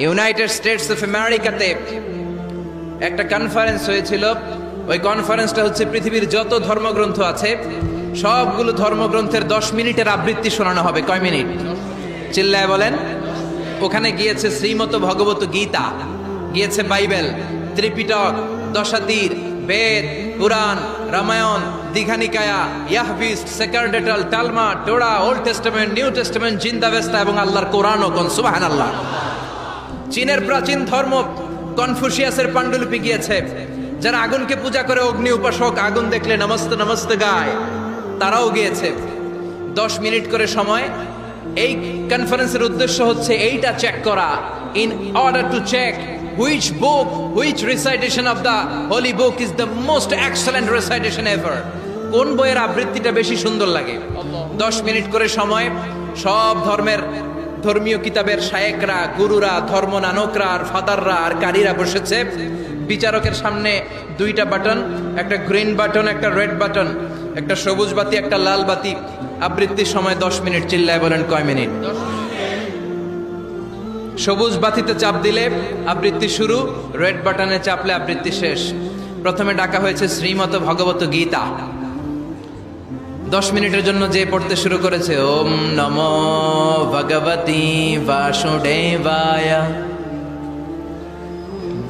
United states of আমেরিকাতে একটা conference হয়েছিল। ওই কনফারেন্সটা হচ্ছে পৃথিবীর যত ধর্মগ্রন্থ আছে সবগুলো ধর্মগ্রন্থের 10 মিনিটের আবৃত্তি শোনানো হবে। কয় মিনিট? চিল্লায় বলেন। ওখানে গিয়েছে শ্রীমত ভগবত গীতা, গিয়েছে বাইবেল, ত্রিপিটক, দশাতীর, Veda, Purana, Ramayana, Digha Nikaya, Yahwist, sacerdotal, Talmud, Torah, old testament, new testament, Zend Avesta এবং আল্লাহর কোরআনও। কোন সুবহানাল্লাহ। চীনের প্রাচীন ধর্ম কনফুসিয়াসের পাণ্ডুলিপি গিয়েছে। যারা আগুনকে পূজা করে, অগ্নি উপাসক, আগুন দেখলে নমস্তে নমস্তে গায়, তারাও গিয়েছে। 10 মিনিট করে সময়। এই কনফারেন্সের উদ্দেশ্য হচ্ছে এইটা চেক করা, in order to check which book, which recitation of the holy book is the most excellent recitation ever. কোন বইয়ের আবৃত্তিটা বেশি সুন্দর লাগে। 10 মিনিট করে সময়। সব ধর্মের ধর্মীয় কিতাবের শায়েকরা, গুরুরা, ধর্মনানকরা আর ফাদাররা আর কারীরা বসেছে। বিচারকের সামনে 2টা বাটন, একটা গ্রিন বাটন, একটা রেড বাটন, একটা সবুজ বাতি, একটা লাল বাতি। আবৃত্তির সময় 10 মিনিট। চিল্লায় বলেন কয় মিনিট? সবুজ বাতিতে চাপ দিলে আবৃত্তি শুরু, রেড বাটনে চাপলে আবৃত্তি শেষ। প্রথমে ডাকা হয়েছে শ্রীমত ভগবত গীতা। 10 মিনিটের জন্য যে পড়তে শুরু করেছে, ওম নমো ভগবতী বাসুদেবায়।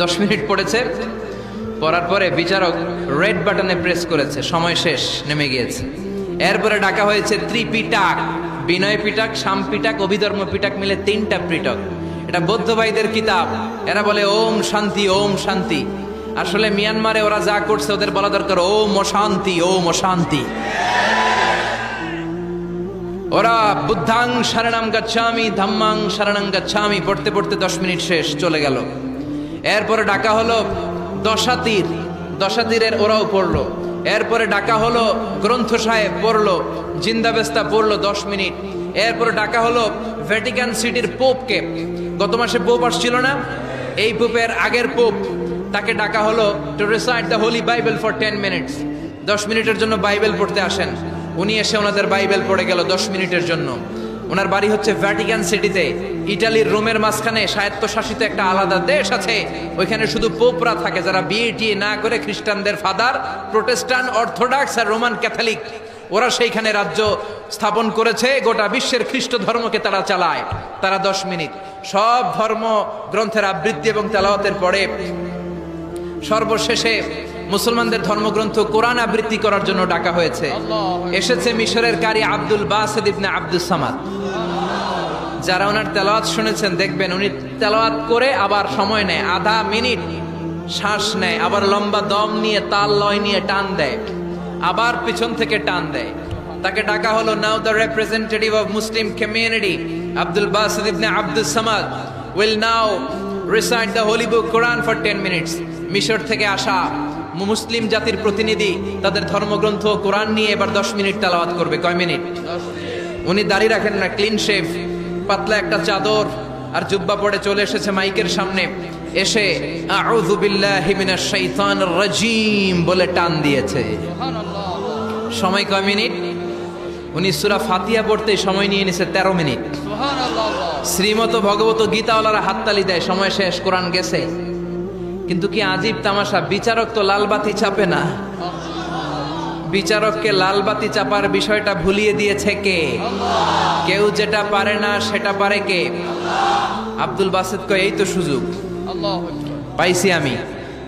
10 মিনিট পড়েছে। পড়ার পরে বিচারক রেড বাটনে প্রেস করেছে, সময় শেষ, নেমে গিয়েছে। এরপরে ডাকা হয়েছে ত্রিপিটক, বিনয় পিটক, শাম পিটক, অভিধর্ম পিটক মিলে 3টা পিটক। এটা বৌদ্ধ ভাইদের কিতাব। এরা বলে ওম শান্তি, ওম শান্তি। আসলে মিয়ানমারে ওরা যা করছে ওদের বলা দরকার ওম অশান্তি, ওম অশান্তি। ওরা বুদ্ধাং শরণং গচ্ছামি, ধাম্মাং শরণং গচ্ছামি পড়তে পড়তে 10 মিনিট শেষ, চলে গেল। এরপরে ডাকা হলো দশাতীর, দশাতীরের ওরাও পড়লো। এরপরে ডাকা হলো গ্রন্থ সাহেব, পড়লো। জিন্দাবেস্তা পড়লো 10 মিনিট। এরপরে ডাকা হলো ভ্যাটিকান সিটির পোপকে। গত মাসে পোপ আসছিল না? এই পোপের আগের পোপ, তাকে ডাকা হলো to recite the Holi Bible for 10 minutes. 10 মিনিটের জন্য বাইবেল পড়তে আসেন। উনি এসে ওনাদের বাইবেল পড়ে গেল 10 মিনিটের জন্য। ওনার বাড়ি হচ্ছে ভ্যাটিকান সিটিতে, ইটালির রোমের মাঝখানে স্বায়ত্তশাসিত একটা আলাদা দেশ আছে। ওইখানে শুধু পোপরা থাকে, যারা বিয়ে টিয়ে না করে খ্রিস্টানদের ফাদার, প্রোটেস্টান্ট, অর্থোডক্স আর রোমান ক্যাথলিক, ওরা সেইখানে রাজ্য স্থাপন করেছে। গোটা বিশ্বের খ্রিস্ট ধর্মকে তারা চালায়। তারা 10 মিনিট সব ধর্ম গ্রন্থের আবৃত্তি এবং তেলাওয়াতের পরে সর্বশেষে মুসলমানদের ধর্মগ্রন্থ কোরআন আবৃত্তি করার জন্য ডাকা হয়েছে। এসেছে মিশরের কারি Abdul Basit ibn Abdus Samad. যারা ওনার তেলাওয়াত শুনেছেন দেখবেন উনি তেলাওয়াত করে আবার সময় নেয়, আধা মিনিট শ্বাস নেয়, আবার লম্বা দম নিয়ে তাল লয় নিয়ে টান দেয়, আবার পিছন থেকে টান দেয়। তাকে ডাকা হলো now the representative of Muslim community Abdul Basit ibn Abdus Samad will now recite the holy book Quran for 10 minutes. মিশর থেকে আসা মুসলিম জাতির প্রতিনিধি তাদের ধর্মগ্রন্থ কোরআন নিয়ে এবার 10 মিনিট তেলাওয়াত করবে। কয় মিনিট? উনি দাড়ি রাখেন না, ক্লিন শেভ, পাতলা একটা চাদর আর জুব্বা পরে চলে এসেছে মাইকের সামনে। এসে আউযু বিল্লাহি মিনাশ শাইতানির রাজিম বলে টান দিয়েছে। সময় কয় মিনিট? উনি সূরা ফাতিহা পড়তে সময় নিয়ে নিছে 13 মিনিট। শ্রীমত ভগবত গীতাওয়ালারা হাততালি দেয়, সময় শেষ, কোরআন গেছে। কিন্তু কি আজীব তামাশা, বিচারক তো লালবাতি চাপে না। বিচারককে লালবাতি চাপার বিষয়টা ভুলিয়ে দিয়েছে কে? কেউ যেটা পারে না সেটা পারে কে? আব্দুল বাসিত কয় এই তো সুযোগ পাইছি আমি।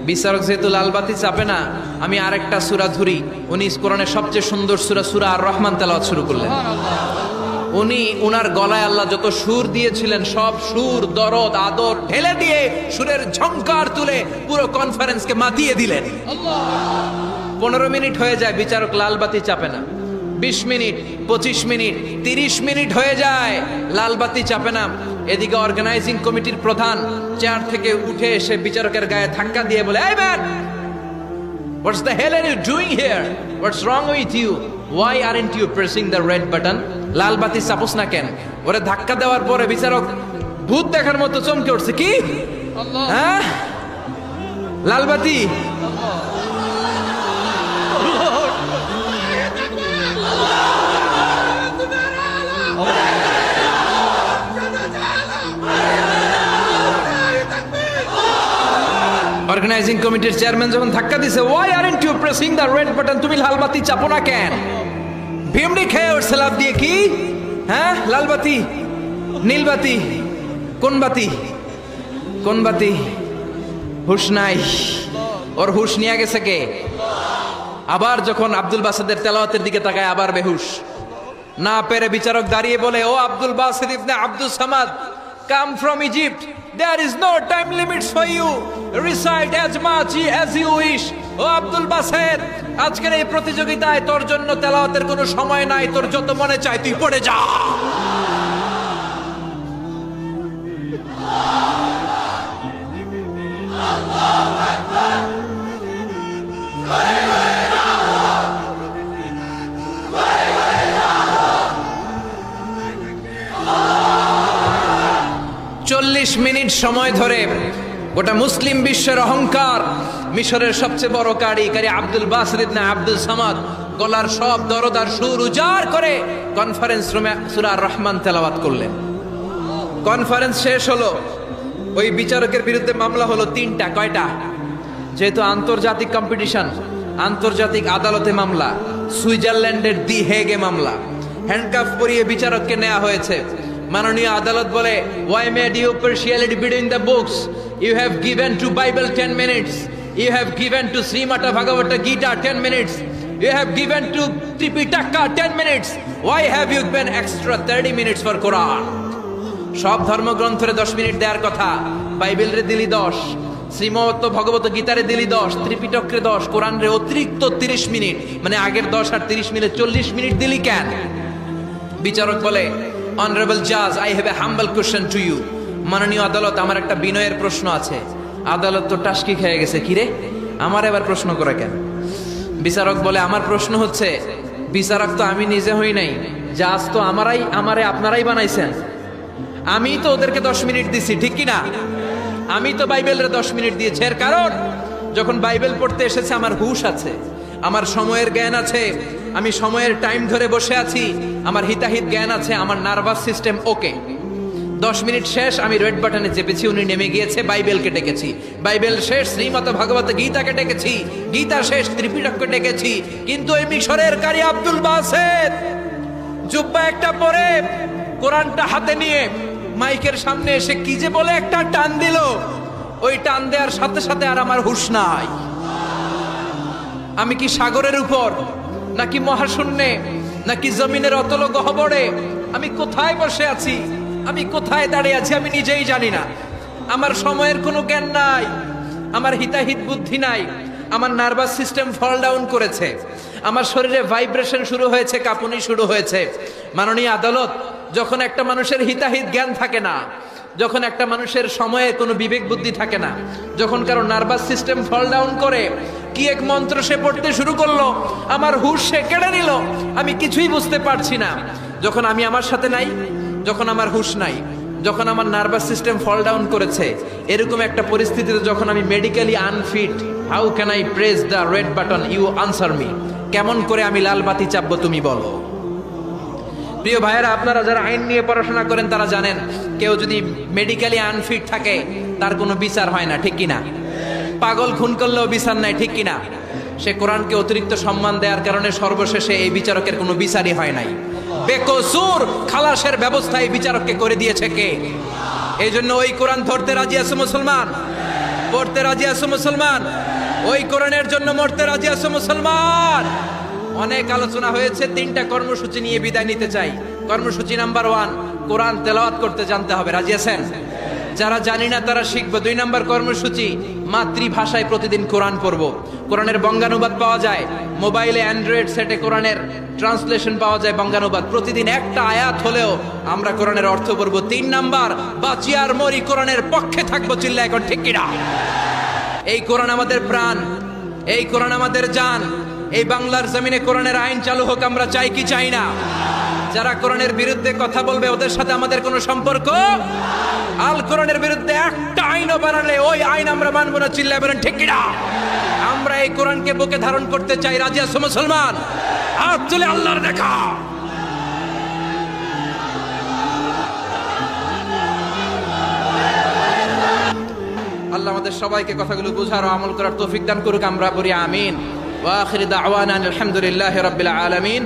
বিচারক যেহেতু লালবাতি চাপে না, আমি আরেকটা সূরা ধরি। উনি কোরআনের সবচেয়ে সুন্দর সূরা আর রহমান তেলাওয়াত শুরু করলেন। উনি উনার গলায় আল্লাহ যত সুর দিয়েছিলেন সব সুর, দরদ, আদর ঢেলে দিয়ে সুরের ঝংকার তুলে পুরো কনফারেন্সকে মাতিয়ে দিলেন। 15 মিনিট হয়ে যায়, বিচারক লালবাতি চাপে না। 20 মিনিট, 25 মিনিট, 30 মিনিট হয়ে যায়, লালবাতি চাপে না। এদিকে অর্গানাইজিং কমিটির প্রধান চেয়ার থেকে উঠে এসে বিচারকের গায়ে ধাক্কা দিয়ে বলে, এই man, what's the hell are you doing here? What's wrong with you? Why aren't you pressing the red button? লাল বাতি চাপোস না কেন? ওরে ধাক্কা দেওয়ার পরে বিচারক ভূত দেখার মতো চমকে উঠছে। কি? হ্যাঁ, লাল বাতি। অর্গানাইজিং কমিটির চেয়ারম্যান যখন ধাক্কা দিছে, why aren't you pressing the red button, তুমি লাল বাতি চাপো না কেন? ভিমড়ি খেয়ে ওর লাফ দিয়ে, কি হ্যাঁ লাল বাতি নীল বাতি কোন বাতি কোন বাতি? হুশ নাই, ওর হুশ নিয়ে গেছে কে? আবার যখন আব্দুল বাসেদের তেলাওয়াতের দিকে তাকায় আবার বেহুশ। না পেরে বিচারক দাঁড়িয়ে বলে, O Abdul Basit ibn Abdul Samad, come from Egypt, there is no time limits for you, recite as much as you wish. O Abdul Based, আজকের এই প্রতিযোগিতায় তোর জন্য তেলাওয়াতের কোনো সময় নাই, তোর যত মনে চায় তুই পড়ে যা। চল্লিশ মিনিট সময় ধরে গোটা মুসলিম বিশ্বের অহংকার, মিশরের সবচেয়ে বড় কারি Abdul Basit ibn Abdul Samad গলার সব দরদার সুর উজাড় করে কনফারেন্স রুমে সূরা আর রহমান তেলাওয়াত করলেন। কনফারেন্স শেষ হলো, ওই বিচারকের বিরুদ্ধে মামলা হলো তিনটা। কয়টা? যেহেতু আন্তর্জাতিক কম্পিটিশন, আন্তর্জাতিক আদালতে মামলা, সুইজারল্যান্ডের দি হেগে মামলা। হ্যান্ডকাফ পরিয়ে বিচারককে নেওয়া হয়েছে। মাননীয় আদালত বলে, why made you partiality between the books? You have given to Bible 10 minutes, you have given to Srimata Bhagavata Gita 10 minutes, you have given to Tripitaka 10 minutes, why have you given extra 30 minutes for Quran? সব ধর্মগ্রন্থরে 10 minute দেওয়ার কথা, বাইবেলরে দিলি 10, শ্রীমত ভগবত গীতারে দিলি 10, ত্রিপিটকরে 10, কোরআনরে অতিরিক্ত 30 minute, মানে আগের 10 আর 30 মিলে 40 minute দিলি কেন? বিচারক বলে, অনারেবল জাজ, I have a humble question to you. মাননীয় আদালত, আমার একটা বিনয়ের প্রশ্ন আছে। আদালত তো টাসকি খেয়ে গেছে, কিরে আমার এবার প্রশ্ন করে কেন? বিচারক বলে, আমার প্রশ্ন হচ্ছে, বিচারক তো আমি নিজে হই নাই, জাজ তো আমারে আপনারাই বানাইছেন। আমি তো ওদেরকে 10 মিনিট দিছি, ঠিক কি না? আমি তো বাইবেলরে 10 মিনিট দিয়েছি। এর কারণ, যখন বাইবেল পড়তে এসেছে আমার হুশ আছে, আমার সময়ের জ্ঞান আছে, আমি সময়ের টাইম ধরে বসে আছি, আমার হিতাহিত জ্ঞান আছে, আমার নার্ভাস সিস্টেম ওকে। 10 মিনিট শেষ, আমি রেড বাটনে চেপেছি, উনি নেমে গিয়েছে, বাইবেলকে ডেকেছি, বাইবেল শেষ, শ্রীমত ভাগবত গীতাকে ডেকেছি, গীতা শেষ, ত্রিপিটককে ডেকেছি। কিন্তু এই মিশরের কারি আব্দুল বাসেদ জুব্বা একটা পরে কোরআনটা হাতে নিয়ে মাইকের সামনে এসে কি যে বলে একটা টান দিল, ওই টান দেওয়ার সাথে সাথে আর আমার হুঁশ নাই। আমি কি সাগরের উপর, নাকি মহাশূন্যে, নাকি জমিনের অতল গহ্বরে? আমি কোথায় বসে আছি, আমি কোথায় দাঁড়িয়ে আছি, আমি নিজেই জানি না। আমার সময়ের কোনো জ্ঞান নাই, আমার হিতাহিত বুদ্ধি নাই, আমার নার্ভাস সিস্টেম ফল ডাউন করেছে, আমার শরীরে ভাইব্রেশন শুরু হয়েছে, কাঁপুনি শুরু হয়েছে। মাননীয় আদালত, যখন একটা মানুষের হিতাহিত জ্ঞান থাকে না, যখন একটা মানুষের সময়ে কোনো বিবেক বুদ্ধি থাকে না, যখন কারো নার্ভাস সিস্টেম ফল ডাউন করে, কি এক মন্ত্র সে পড়তে শুরু করলো, আমার হুঁশ সে কেড়ে নিল, আমি কিছুই বুঝতে পারছি না। যখন আমি আমার সাথে নাই, যখন আমার হুঁশ নাই, যখন আমার নার্ভাস সিস্টেম ফল ডাউন করেছে, এরকম একটা পরিস্থিতিতে যখন আমি medically unfit, how can I press the red button? You answer me. কেমন করে আমি লাল বাতি চাপবো তুমি বলো? প্রিয় ভাইয়েরা, আপনারা যারা আইন নিয়ে পড়াশোনা করেন তারা জানেন, কেউ যদি মেডিকেলি আনফিট থাকে তার কোনো বিচার হয় না, ঠিক কিনা? পাগল খুন করলেও বিচার নাই, ঠিক কিনা? সে কোরআনকে অতিরিক্ত সম্মান দেওয়ার কারণে সর্বশেষে এই বিচারকের কোনো বিচারই হয় নাই। বেকসুর খালাসের ব্যবস্থা এই বিচারককে করে দিয়েছে কে? এই জন্য ওই কোরআন ধরতে রাজি আছে মুসলমান, পড়তে রাজি আছে মুসলমান, ওই কোরআনের জন্য মরতে রাজি আছে মুসলমান। অনেক আলোচনা হয়েছে, 3টা কর্মসূচি নিয়ে বিদায় নিতে চাই। কর্মসূচি নাম্বার 1, কোরআন তেলাওয়াত করতে জানতে হবে। রাজি আছেন? যারা জানি না তারা শিখবো। 2 নম্বর কর্মসূচি, মাতৃভাষায় প্রতিদিন কোরআন পড়বো। কোরআনের বঙ্গানুবাদ পাওয়া যায় মোবাইলে, অ্যান্ড্রয়েড সেটে কোরআনের ট্রান্সলেশন পাওয়া যায় বঙ্গানুবাদ। প্রতিদিন একটা আয়াত হলেও আমরা কোরআনের অর্থ পড়বো। 3 নাম্বার, বাঁচি আর মরি কোরআনের পক্ষে থাকবো। চিল্লা এখন ঠিক কিনা? এই কোরআন আমাদের প্রাণ, এই কোরআন আমাদের জান। এই বাংলার জমিনে কোরআনের আইন চালু হোক, আমরা চাই কি চাই না? যারা কোরআনের বিরুদ্ধে কথা বলবে ওদের সাথে আমাদের কোনো সম্পর্ক। আল কোরআনের বিরুদ্ধে একটা আইনও বানালে ওই আইন আমরা মানবো না। চিল্লায় বলেন ঠিক কিনা? আমরা এই কোরআনকে বুকে ধারণ করতে চাই। রাজি আছো মুসলমান? হাত তুলে আল্লাহর দেখা। আল্লাহ আমাদের সবাইকে কথাগুলো বুঝার ও আমল করার তৌফিক দান করুক, আমরা বলি আমিন। ওয়া আখিরু দাওয়ানা আলহামদুলিল্লাহি রাব্বিল আলামিন।